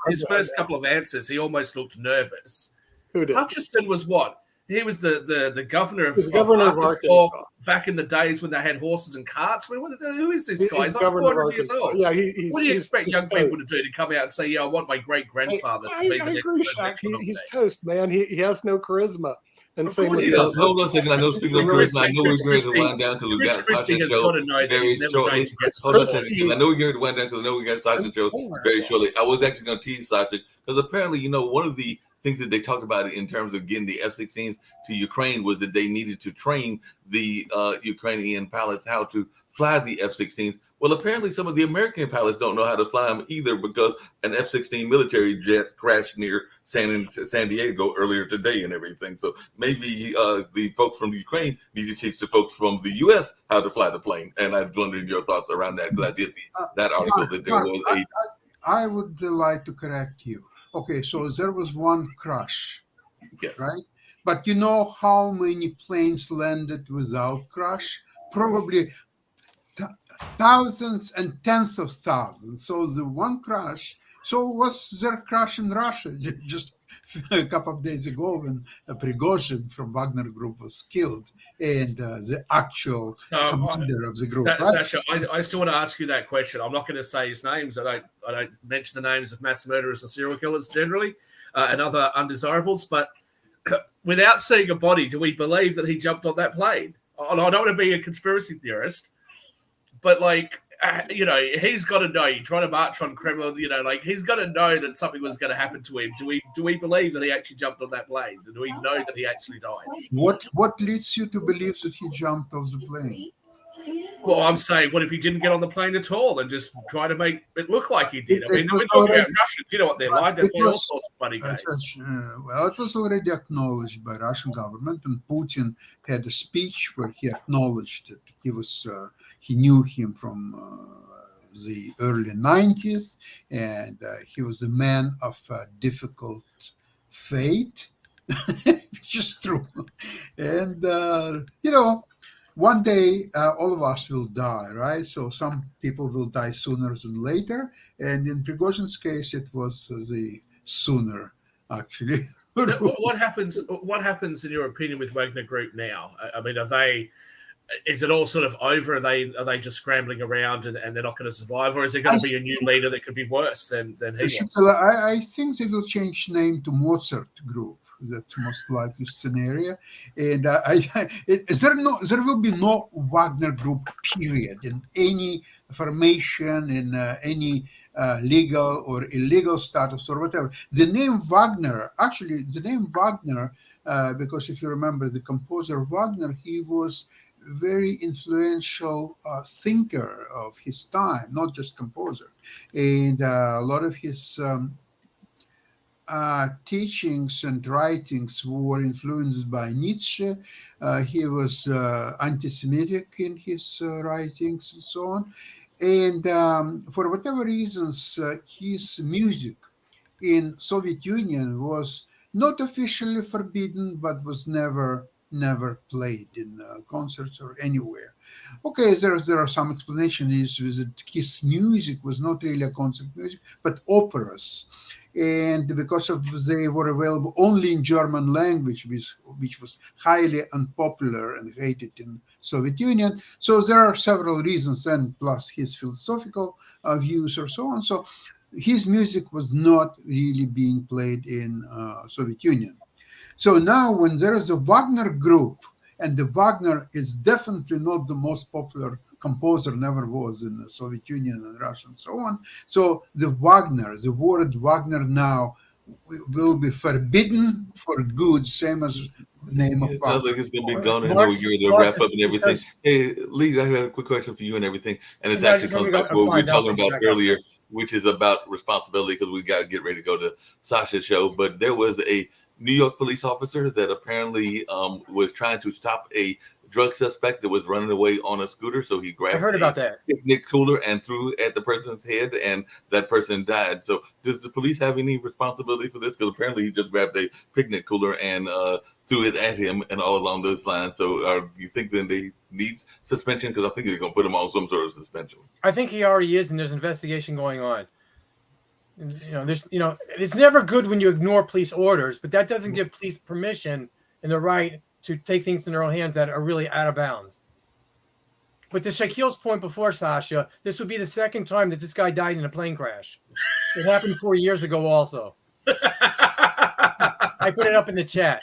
His first couple of answers, he almost looked nervous. Who did? Hutchinson was what? He was the governor of Arkansas back in the days when they had horses and carts. I mean, who is this guy? He's like governor 400 years old. Yeah, what do you expect young people to do? To come out and say, "Yeah, I want my great grandfather to be the next president"? He's toast, man. He has no charisma. And so hold on a second. I know speaking of charisma, I know we're going to wind down because we got Sasha show very shortly. Hold on a second. I know we're going to wind down because I know we got Sasha show very shortly. I was actually going to tease Sasha because apparently, one of the things that they talked about in terms of getting the F-16s to Ukraine was that they needed to train the Ukrainian pilots how to fly the F-16s. Well, apparently some of the American pilots don't know how to fly them either because an F-16 military jet crashed near San Diego earlier today and everything. So maybe the folks from Ukraine need to teach the folks from the U.S. how to fly the plane. And I was wondering your thoughts around that because I did see that article that there was I would like to correct you. Okay, so there was one crash, yes, right? But you know how many planes landed without crash? Probably thousands and tens of thousands. So the one crash. So was there a crash in Russia just a couple of days ago when Prigozhin from Wagner Group was killed and the actual commander of the group? Sasha, I still want to ask you that question. I'm not going to say his names. I don't mention the names of mass murderers and serial killers generally and other undesirables. But without seeing a body, do we believe that he jumped on that plane? I don't want to be a conspiracy theorist, but he's got to know. You try to march on Kremlin, he's got to know that something was going to happen to him. Do we believe that he actually jumped on that plane? Do we know that he actually died? What leads you to believe that he jumped off the plane? Well, I'm saying, what if he didn't get on the plane at all and just try to make it look like he did? I mean, we're talking about Russians. You know what they're like. They play all sorts of funny games. Well, it was already acknowledged by Russian government, and Putin had a speech where he acknowledged that he knew him from the early 90s, and he was a man of difficult fate, which is true. And, one day, all of us will die, right? So some people will die sooner than later. And in Prigozhin's case, it was the sooner, actually. What happens in your opinion with Wagner Group now? I mean, is it all sort of over? Are they just scrambling around and they're not going to survive? Or is there going to be a new leader that could be worse than he was? I think they will change name to Mozart Group. That's most likely scenario, and there will be no Wagner Group period in any formation, in any legal or illegal status or whatever. The name Wagner, because if you remember the composer Wagner, he was very influential thinker of his time, not just composer, and a lot of his teachings and writings were influenced by Nietzsche. He was anti-Semitic in his writings and so on. And for whatever reasons, his music in Soviet Union was not officially forbidden, but was never played in concerts or anywhere. Okay, there are some explanations. Is that his music was not really a concert music, but operas. And because they were available only in German language, which was highly unpopular and hated in Soviet Union. So there are several reasons, and plus his philosophical views or so on. So his music was not really being played in Soviet Union. So now when there is a Wagner Group, and the Wagner is definitely not the most popular composer, never was in the Soviet Union and Russia and so on. So the word Wagner now will be forbidden for good, same as the name of Wagner. Sounds like it's going to be gone in a year to wrap up and everything. Hey, Lee, I have a quick question for you and everything. And it's actually comes back to what we were talking about earlier, which is about responsibility, because we got to get ready to go to Sasha's show. But there was a New York police officer that apparently was trying to stop a drug suspect that was running away on a scooter. So he grabbed a picnic cooler and threw at the person's head, and that person died. So does the police have any responsibility for this? Because apparently he just grabbed a picnic cooler and threw it at him and all along those lines. So do you think that they need suspension? Because I think they're going to put him on some sort of suspension. I think he already is, and there's an investigation going on. It's never good when you ignore police orders, but that doesn't give police permission and the right to take things in their own hands that are really out of bounds. But to Shaquille's point before, Sasha, this would be the second time that this guy died in a plane crash. It happened 4 years ago also. I put it up in the chat.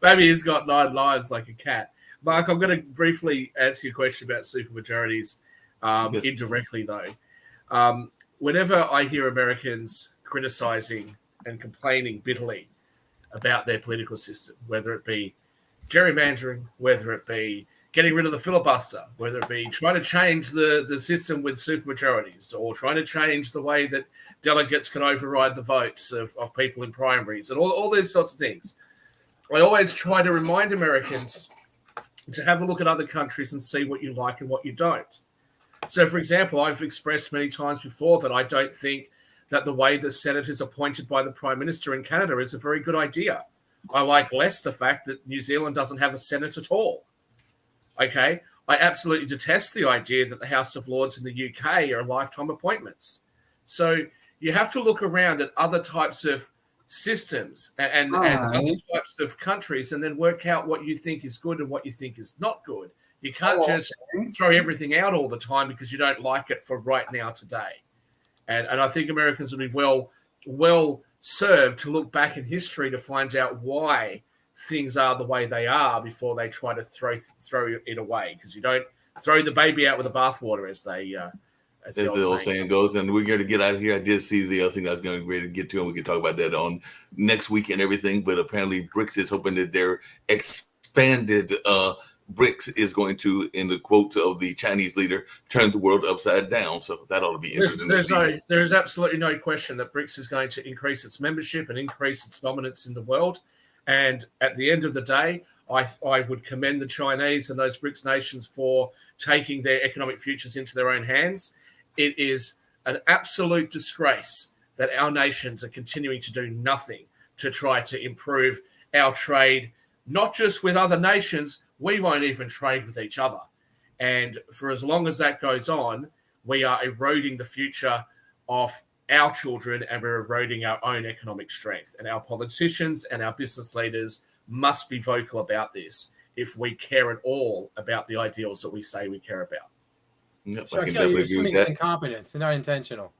Maybe he's got 9 lives like a cat. Mark, I'm going to briefly answer your question about supermajorities, indirectly though. Whenever I hear Americans criticizing and complaining bitterly about their political system, whether it be gerrymandering, whether it be getting rid of the filibuster, whether it be trying to change the system with supermajorities, or trying to change the way that delegates can override the votes of people in primaries, and all these sorts of things, I always try to remind Americans to have a look at other countries and see what you like and what you don't. So, for example, I've expressed many times before that I don't think that the way the Senate is appointed by the Prime Minister in Canada is a very good idea. I like less the fact that New Zealand doesn't have a Senate at all. Okay? I absolutely detest the idea that the House of Lords in the UK are lifetime appointments. So you have to look around at other types of systems and other types of countries, and then work out what you think is good and what you think is not good. You can't just throw everything out all the time because you don't like it for right now today. And I think Americans will be well served to look back in history to find out why things are the way they are before they try to throw it away. Because you don't throw the baby out with the bathwater, as the old saying goes. And we're going to get out of here. I did see the other thing I was going to get to, and we can talk about that on next week and everything. But apparently BRICS is hoping that their expanded BRICS is going to, in the quote of the Chinese leader, turn the world upside down. So that ought to be interesting. There's absolutely no question that BRICS is going to increase its membership and increase its dominance in the world. And at the end of the day, I would commend the Chinese and those BRICS nations for taking their economic futures into their own hands. It is an absolute disgrace that our nations are continuing to do nothing to try to improve our trade, not just with other nations. We won't even trade with each other. And for as long as that goes on, we are eroding the future of our children, and we're eroding our own economic strength. And our politicians and our business leaders must be vocal about this if we care at all about the ideals that we say we care about. Yep, so you're assuming it's incompetence and not intentional.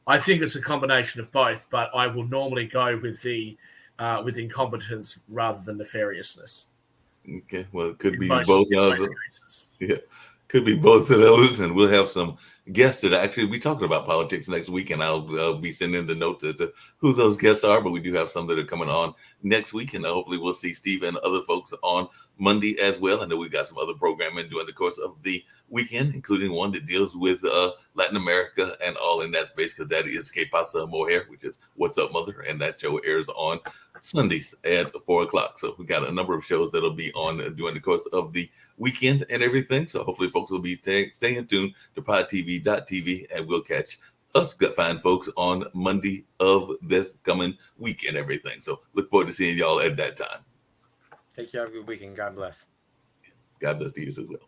I think it's a combination of both, but I will normally go with with incompetence rather than nefariousness. Okay, well, it could be both of those. Yeah, could be both of those, and we'll have some guests that actually be talking about politics next week, and I'll be sending the notes as to who those guests are. But we do have some that are coming on next week, and hopefully we'll see Steve and other folks on Monday as well. I know we've got some other programming during the course of the weekend, including one that deals with Latin America and all in that space, because that is Que Pasa Mujer, which is What's Up Mother, and that show airs on Sundays at 4 o'clock. So we got a number of shows that'll be on during the course of the weekend and everything. So hopefully folks will be staying tuned to podtv.tv, and we'll catch us fine folks on Monday of this coming week and everything. So look forward to seeing y'all at that time. Take care. Have a good weekend. God bless. God bless to you as well.